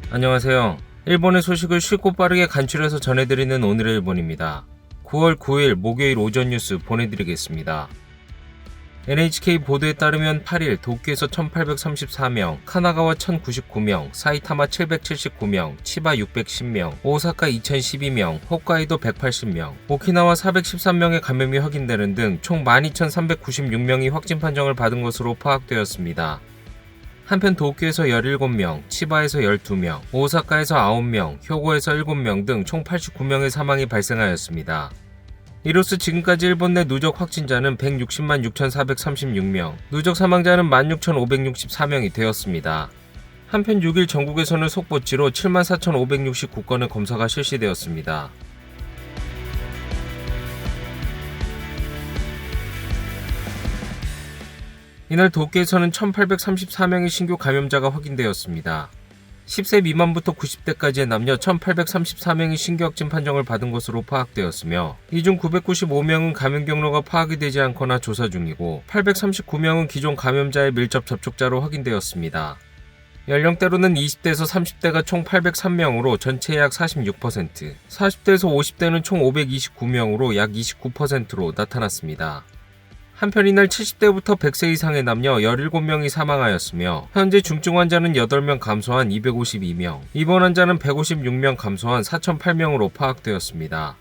안녕하세요. 일본의 소식을 쉽고 빠르게 간추려서 전해드리는 오늘의 일본입니다. 9월 9일 목요일 오전 뉴스 보내드리겠습니다. NHK 보도에 따르면 8일 도쿄에서 1834명, 카나가와 1099명, 사이타마 779명, 치바 610명, 오사카 2012명, 홋카이도 180명, 오키나와 413명의 감염이 확인되는 등 총 12,396명이 확진 판정을 받은 것으로 파악되었습니다. 한편 도쿄에서 17명, 치바에서 12명, 오사카에서 9명, 효고에서 7명 등 총 89명의 사망이 발생하였습니다. 이로써 지금까지 일본 내 누적 확진자는 160만 6,436명, 누적 사망자는 16,564명이 되었습니다. 한편 6일 전국에서는 속보치로 74,569건의 검사가 실시되었습니다. 이날 도쿄에서는 1,834명의 신규 감염자가 확인되었습니다. 10세 미만부터 90대까지의 남녀 1,834명이 신규 확진 판정을 받은 것으로 파악되었으며 이 중 995명은 감염 경로가 파악이 되지 않거나 조사 중이고 839명은 기존 감염자의 밀접 접촉자로 확인되었습니다. 연령대로는 20대에서 30대가 총 803명으로 전체의 약 46%, 40대에서 50대는 총 529명으로 약 29%로 나타났습니다. 한편 이날 70대부터 100세 이상의 남녀 17명이 사망하였으며 현재 중증 환자는 8명 감소한 252명, 입원 환자는 156명 감소한 4,008명으로 파악되었습니다.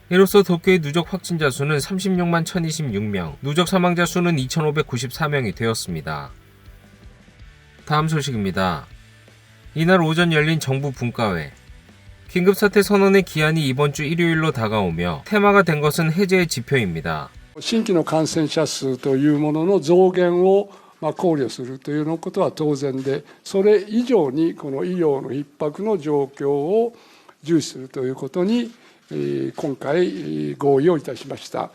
이로써 도쿄의 누적 확진자 수는 36만 1,026명, 누적 사망자 수는 2,594명이 되었습니다. 다음 소식입니다. 이날 오전 열린 정부 분과회. 긴급사태 선언의 기한이 이번 주 일요일로 다가오며 테마가 된 것은 해제의 지표입니다. 新規の感染者数というものの増減を考慮するということは当然で、それ以上にこの医療の逼迫の状況を重視するということに今回合意をいたしました。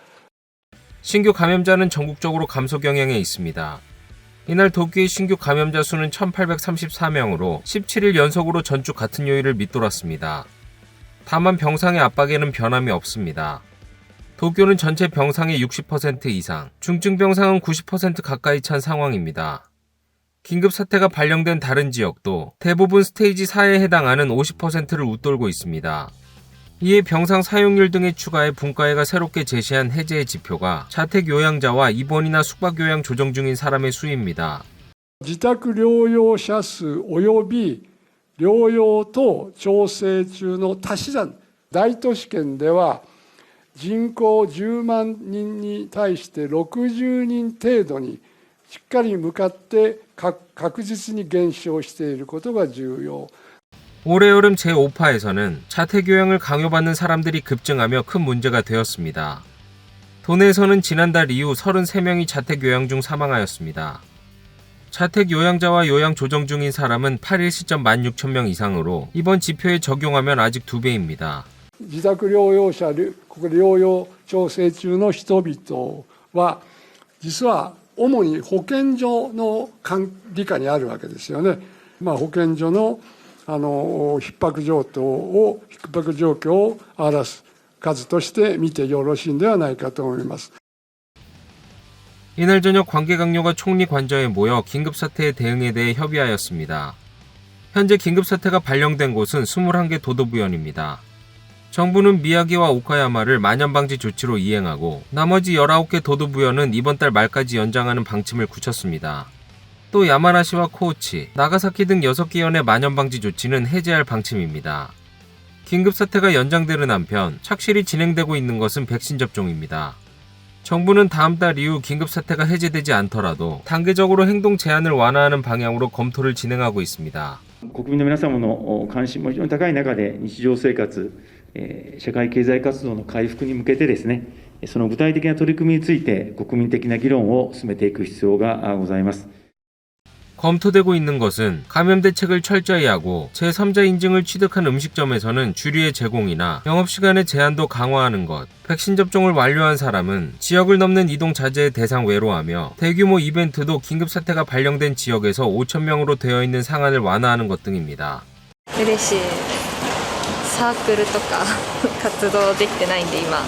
신규 감염자는 전국적으로 감소 경향에 있습니다. 이날 도쿄의 신규 감염자 수는 1,834명으로 17일 연속으로 전주 같은 요일을 밑돌았습니다. 다만 병상의 압박에는 변함이 없습니다. 도쿄는 전체 병상의 60% 이상, 중증 병상은 90% 가까이 찬 상황입니다. 긴급사태가 발령된 다른 지역도 대부분 스테이지 4에 해당하는 50%를 웃돌고 있습니다. 이에 병상 사용률 등에 추가해 분과회가 새롭게 제시한 해제의 지표가 자택 요양자와 입원이나 숙박 요양 조정 중인 사람의 수입니다. 自宅療養者数および療養等調整中の足し算、大都市圏では人口10万人に対して60人程度にしっかり向かって確実に減少していることが重要。 올해 여름 제5파에서는 자택요양을 강요받는 사람들이 급증하며 큰 문제가 되었습니다. 도내에서는 지난달 이후 33명이 자택요양 중 사망하였습니다. 자택요양자와 요양 조정 중인 사람은 8일 시점 16,000명 이상으로 이번 지표에 적용하면 아직 2배입니다. 自宅療養者、療養調整中の人々は実は主に保健所の管理下にあるわけですよね。保健所の逼迫状況を表す数として見てよろしいんではないかと思います。 이날 저녁 관계 강요가 총리 관저에 모여 긴급사태의 대응에 대해 협의하였습니다. 현재 긴급사태가 발령된 곳은 21개 도도부현입니다. 정부는 미야기와 오카야마를 만연방지 조치로 이행하고 나머지 19개 도도부현은 이번 달 말까지 연장하는 방침을 굳혔습니다. 또 야마나시와 코우치, 나가사키 등 6개 현의 만연방지 조치는 해제할 방침입니다. 긴급사태가 연장되는 한편 착실히 진행되고 있는 것은 백신 접종입니다. 정부는 다음 달 이후 긴급사태가 해제되지 않더라도 단계적으로 행동 제한을 완화하는 방향으로 검토를 진행하고 있습니다. 国民の皆様の関心も非常に高い中で日常生活、社会経済活動の回復に向けてですね、その具体的な取り組みについて国民的な議論を進めていく必要がございます。 검토되고 있는 것은 감염 대책을 철저히 하고 제3자 인증을 취득한 음식점에서는 주류의 제공이나 영업시간의 제한도 강화하는 것, 백신 접종을 완료한 사람은 지역을 넘는 이동 자제의 대상 외로 하며 대규모 이벤트도 긴급사태가 발령된 지역에서 5,000명으로 되어 있는 상한을 완화하는 것 등입니다. 嬉しい。サークルとか活動できてないんで今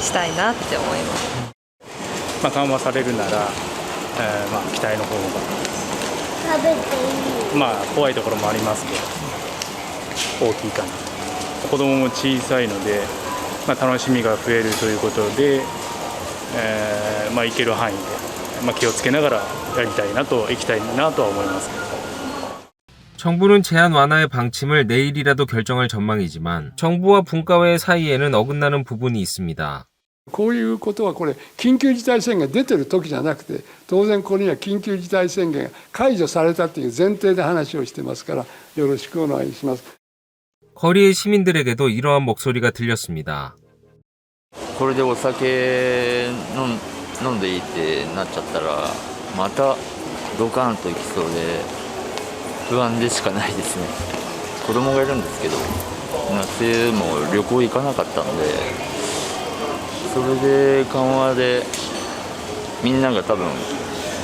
したいなって思います。緩和されるなら、期待の方が。食べていい。怖いところもありますけど。大きいかな。子供も小さいので、楽しみが増えるということで、行ける範囲で、気をつけながら行きたいなとは思いますけど。 정부는 제한 완화의 방침을 내일이라도 결정할 전망이지만 정부와 분과회 사이에는 어긋나는 부분이 있습니다. こういうことはこれ緊急事態宣言出てる時じゃなくて、当然これには緊急事態宣言が解除されたという前提で話をしてますから、よろしくお願いします。 거리의 시민들에게도 이러한 목소리가 들렸습니다. これでお酒飲んでいいってなっちゃったらまたドカーンといきそうで不安でしかないですね。子供がいるんですけど、夏も旅行行かなかったんで、それで緩和でみんなが多分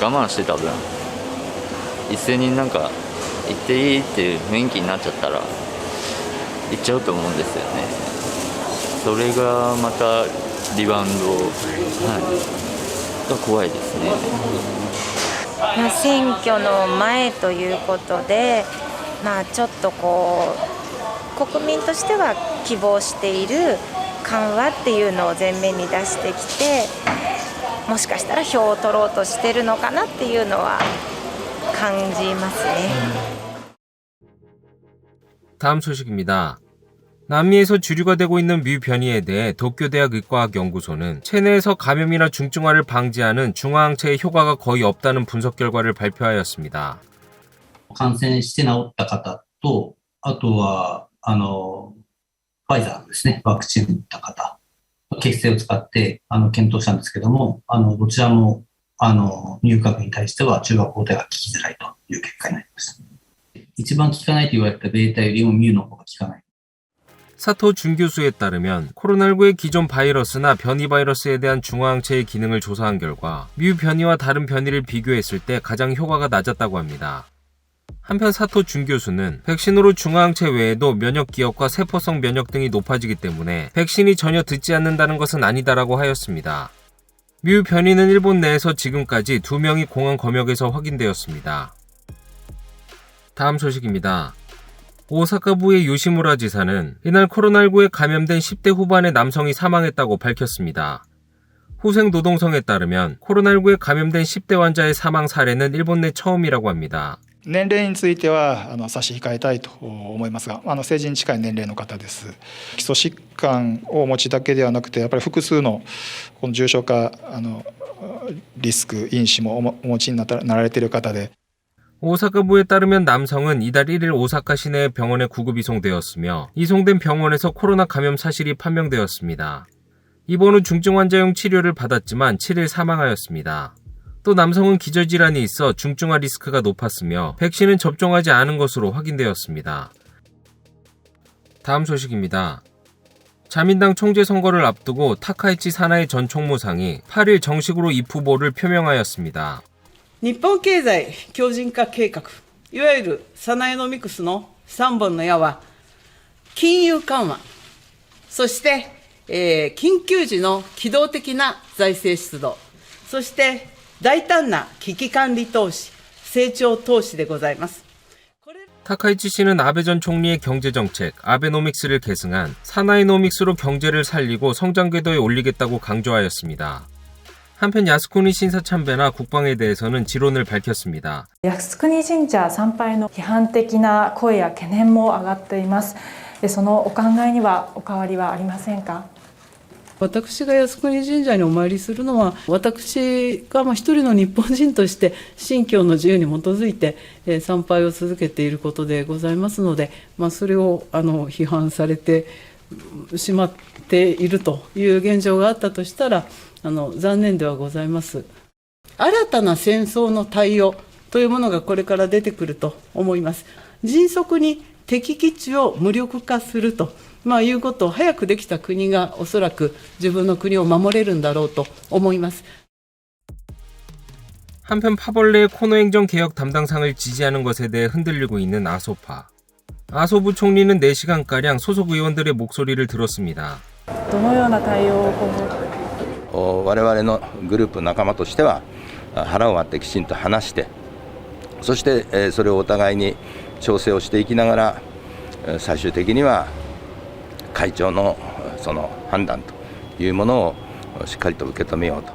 我慢してた分、一斉になんか行っていいっていう雰囲気になっちゃったら行っちゃうと思うんですよね。それがまたリバウンド、が怖いですね。選挙の前ということで、ちょっと国民としては希望している緩和っていうのを前面に出してきて、もしかしたら票を取ろうとしてるのかなっていうのは感じますね。 다음 소식입니다. 남미에서 주류가 되고 있는 뮤 변이에 대해 도쿄대학 의과학연구소는 체내에서 감염이나 중증화를 방지하는 중화항체의 효과가 거의 없다는 분석 결과를 발표하였습니다. 感染して治った方と、あとはファイザーですね、ワクチン打った方、血清を使って検討したんですけども、どちらも入閣に対しては中和抗体が効きづらいという結果になります。一番効かないと言われたベータよりもミューの方が効かない。 사토 준 교수에 따르면 코로나19의 기존 바이러스나 변이 바이러스에 대한 중화항체의 기능을 조사한 결과 뮤 변이와 다른 변이를 비교했을 때 가장 효과가 낮았다고 합니다. 한편 사토 준 교수는 백신으로 중화항체 외에도 면역 기억과 세포성 면역 등이 높아지기 때문에 백신이 전혀 듣지 않는다는 것은 아니다라고 하였습니다. 뮤 변이는 일본 내에서 지금까지 2명이 공항 검역에서 확인되었습니다. 다음 소식입니다. 오사카부의 요시무라 지사는 이날 코로나19에 감염된 10대 후반의 남성이 사망했다고 밝혔습니다. 후생노동성에 따르면 코로나19에 감염된 10대 환자의 사망 사례는 일본 내 처음이라고 합니다. 年齢については差し控えたいと思いますが、成人に近い年齢の方です。基礎疾患をお持ちだけではなくて、やっぱり複数のこの重症化リスク因子もお持ちになられている方で。 오사카부에 따르면 남성은 이달 1일 오사카 시내 병원에 구급 이송되었으며 이송된 병원에서 코로나 감염 사실이 판명되었습니다. 입원 후 중증 환자용 치료를 받았지만 7일 사망하였습니다. 또 남성은 기저질환이 있어 중증화 리스크가 높았으며 백신은 접종하지 않은 것으로 확인되었습니다. 다음 소식입니다. 자민당 총재 선거를 앞두고 타카이치 사나이 전 총무상이 8일 정식으로 입후보를 표명하였습니다. 日本経済強靭化計画、いわゆるサナエノミクスの3本の矢は、金融緩和、そして、緊急時の機動的な財政出動、そして大胆な危機管理投資、成長投資でございます。 타카이치 씨는 아베 전 총리의 경제정책 아베노믹스를 계승한 사나이노믹스로 경제를 살리고 성장 궤도에 올리겠다고 강조하였습니다. 한편 야스쿠니 신사 참배나 국방에 대해서는 지론을 밝혔습니다. 靖国神社参拝の批判的な声や懸念も上がっています。そのお考えにはお変わりはありませんか？私が靖国神社にお参りするのは、私が一人の日本人として信教の自由に基づいて参拝を続けていることでございますので、それを批判されてしまっているという現状があったとしたら残念ではございます。新たな戦争の対応というものがこれから出てくると思います。迅速に敵基地を無力化するということを早くできた国がおそらく自分の国を守れるんだろうと思います。 한편 파벌레의 코노행정 개혁 담당상을 지지하는 것에 대해 흔들리고 있는 아소파. 아소부 총리는 4시간가량 소속 의원들의 목소리를 들었습니다. どのような対応を今後我々のグループ仲間としては腹を割ってきちんと話して、そしてそれをお互いに調整をしていきながら最終的には会長のその判断というものをしっかりと受け止めようと。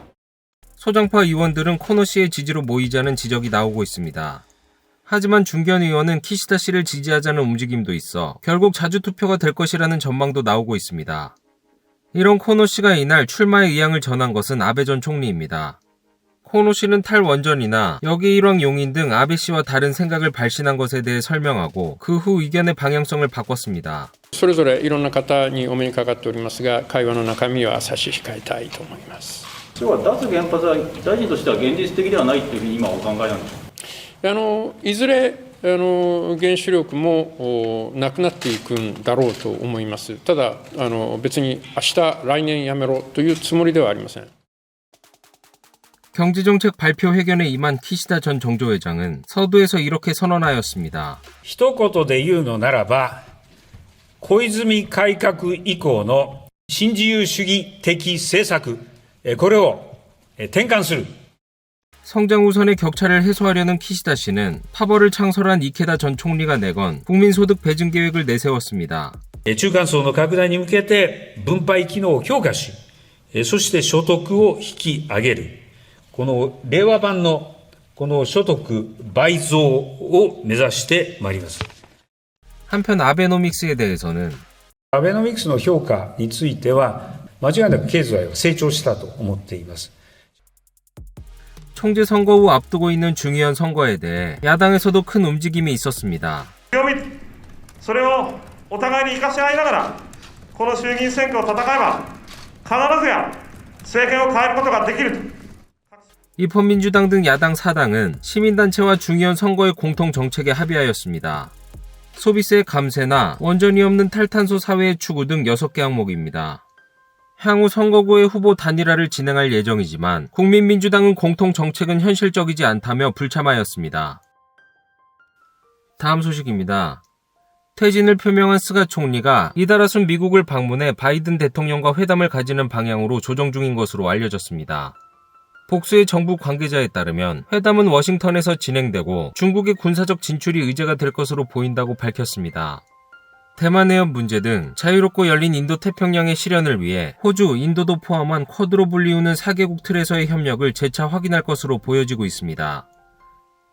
소장파 의원들은 코노 씨의 지지로 모이자는 지적이 나오고 있습니다. 하지만 중견 의원은 키시다 씨를 지지하자는 움직임도 있어 결국 자주 투표가 될 것이라는 전망도 나오고 있습니다. 이런 코노 씨가 이날 출마의 의향을 전한 것은 아베 전 총리입니다. 코노 씨는 탈원전이나 역의 일왕 용인 등 아베 씨와 다른 생각을 발신한 것에 대해 설명하고 그 후 의견의 방향성을 바꿨습니다. それぞれいろんな方にお目にかかっておりますが、会話の中身は差し控えたいと思います。要は脱原発は大臣としては現実的ではないというふうに今お考えなんでしょうか。いずれ原子力もなくなっていくんだろうと思います。ただ別に明日来年やめろというつもりではありません。 경제정책 발표 회견에 임한 키시다 전 정조회장은 서두에서 이렇게 선언하였습니다. 一言で言うのならば、小泉改革以降の新自由主義的政策、これを転換する。 성장 우선의 격차를 해소하려는 키시다 씨는 파벌을 창설한 이케다 전 총리가 내건 국민소득 배증 계획을 내세웠습니다. 中間層の拡大に向けて分配機能を強化し、そして所得を引き上げる。この令和版のこの所得倍増を目指してまいります。 한편 아베노믹스에 대해서는 アベノミクスの評価については間違いなく経済は成長したと思っています。 총재 선거 후 앞두고 있는 중의원 선거에 대해 야당에서도 큰 움직임이 있었습니다. それをお互いに生かし合いながらこの衆議院選挙を戦えば必ずや政権を変えることができる。 입헌민주당 등 야당 4당은 시민단체와 중의원 선거의 공통 정책에 합의하였습니다. 소비세 감세나 원전이 없는 탈탄소 사회의 추구 등 6개 항목입니다. 향후 선거구의 후보 단일화를 진행할 예정이지만 국민민주당은 공통 정책은 현실적이지 않다며 불참하였습니다. 다음 소식입니다. 퇴진을 표명한 스가 총리가 이달하순 미국을 방문해 바이든 대통령과 회담을 가지는 방향으로 조정 중인 것으로 알려졌습니다. 복수의 정부 관계자에 따르면 회담은 워싱턴에서 진행되고 중국의 군사적 진출이 의제가 될 것으로 보인다고 밝혔습니다. 대만 해협 문제 등 자유롭고 열린 인도태평양의 실현을 위해 호주, 인도도 포함한 쿼드로 불리우는 4개국 틀에서의 협력을 재차 확인할 것으로 보여지고 있습니다.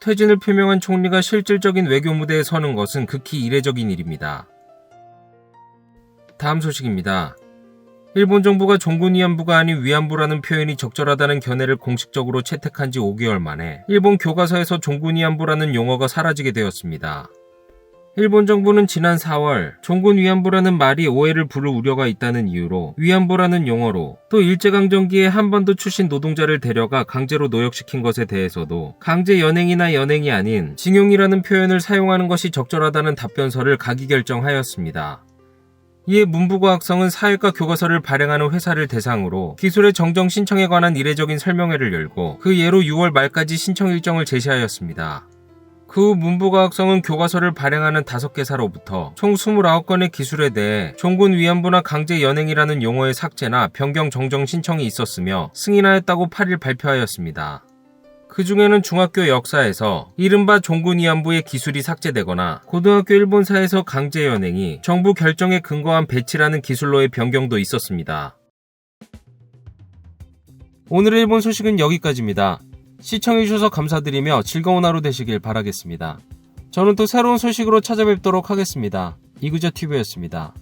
퇴진을 표명한 총리가 실질적인 외교 무대에 서는 것은 극히 이례적인 일입니다. 다음 소식입니다. 일본 정부가 종군 위안부가 아닌 위안부라는 표현이 적절하다는 견해를 공식적으로 채택한 지 5개월 만에 일본 교과서에서 종군 위안부라는 용어가 사라지게 되었습니다. 일본 정부는 지난 4월 종군 위안부라는 말이 오해를 부를 우려가 있다는 이유로 위안부라는 용어로 또 일제강점기에 한반도 출신 노동자를 데려가 강제로 노역시킨 것에 대해서도 강제 연행이나 연행이 아닌 징용이라는 표현을 사용하는 것이 적절하다는 답변서를 가기 결정하였습니다. 이에 문부과학성은 사회과 교과서를 발행하는 회사를 대상으로 기술의 정정 신청에 관한 이례적인 설명회를 열고 그 예로 6월 말까지 신청 일정을 제시하였습니다. 그 후 문부과학성은 교과서를 발행하는 5개사로부터 총 29건의 기술에 대해 종군 위안부나 강제 연행이라는 용어의 삭제나 변경 정정 신청이 있었으며 승인하였다고 8일 발표하였습니다. 그 중에는 중학교 역사에서 이른바 종군 위안부의 기술이 삭제되거나 고등학교 일본사에서 강제 연행이 정부 결정에 근거한 배치라는 기술로의 변경도 있었습니다. 오늘의 일본 소식은 여기까지입니다. 시청해주셔서 감사드리며 즐거운 하루 되시길 바라겠습니다. 저는 또 새로운 소식으로 찾아뵙도록 하겠습니다. 이구자TV였습니다.